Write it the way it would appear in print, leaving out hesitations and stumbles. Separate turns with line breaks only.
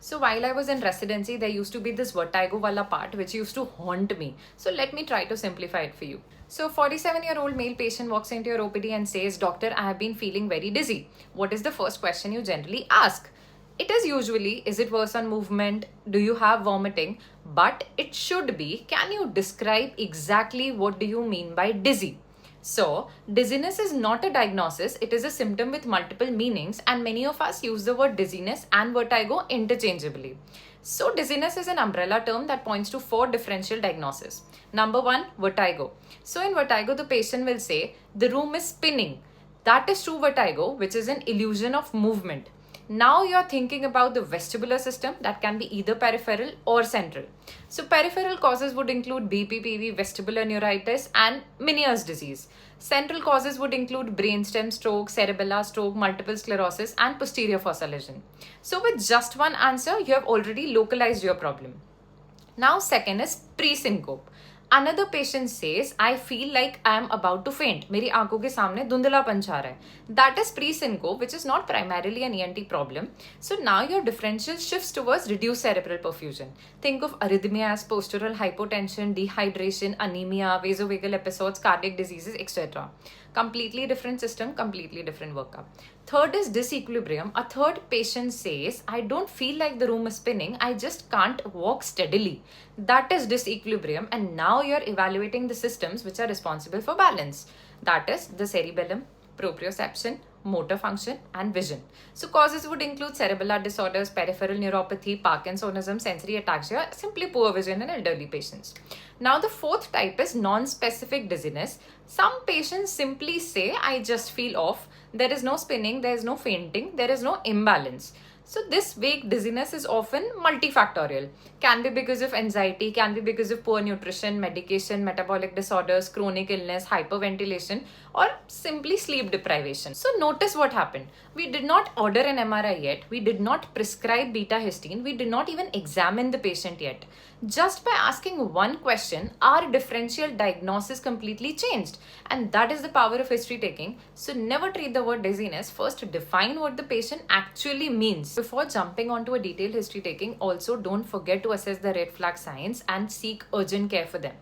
So while I was in residency, there used to be this vertigo wala part which used to haunt me. So let me try to simplify it for you. So 47-year-old male patient walks into your OPD and says, "Doctor, I have been feeling very dizzy." What is the first question you generally ask? It is usually, is it worse on movement? Do you have vomiting? But it should be, can you describe exactly what do you mean by dizzy? So, dizziness is not a diagnosis, it is a symptom with multiple meanings, and many of us use the word dizziness and vertigo interchangeably. So, dizziness is an umbrella term that points to four differential diagnoses. Number one, vertigo. So, in vertigo, the patient will say, "The room is spinning." That is true vertigo, which is an illusion of movement. Now you're thinking about the vestibular system that can be either peripheral or central. So peripheral causes would include BPPV, vestibular neuritis, and Meniere's disease. Central causes would include brainstem stroke, cerebellar stroke, multiple sclerosis, and posterior fossa lesion. So with just one answer, you have already localized your problem. Now second is pre-syncope. Another patient says, "I feel like I am about to faint. मेरी आंखों के सामने धुंधलापन छा रहा है." That is pre-syncope, which is not primarily an ENT problem. So now your differential shifts towards reduced cerebral perfusion. Think of arrhythmias, postural hypotension, dehydration, anemia, vasovagal episodes, cardiac diseases, etc. Completely different system, completely different workup. Third is disequilibrium. A third patient says, "I don't feel like the room is spinning. I just can't walk steadily." That is disequilibrium, and now you're evaluating the systems which are responsible for balance. That is the cerebellum, proprioception, motor function, and vision. So causes would include cerebellar disorders, peripheral neuropathy, Parkinsonism, sensory ataxia, simply poor vision in elderly patients. Now the fourth type is non-specific dizziness. Some patients simply say, "I just feel off." There is no spinning, there is no fainting, there is no imbalance. So this vague dizziness is often multifactorial. Can be because of anxiety, can be because of poor nutrition, medication, metabolic disorders, chronic illness, hyperventilation, or simply sleep deprivation. So notice what happened. We did not order an MRI yet. We did not prescribe beta histine. We did not even examine the patient yet. Just by asking one question, our differential diagnosis completely changed. And that is the power of history taking. So never treat the word dizziness. First, define what the patient actually means. Before jumping onto a detailed history taking, also don't forget to assess the red flag signs and seek urgent care for them.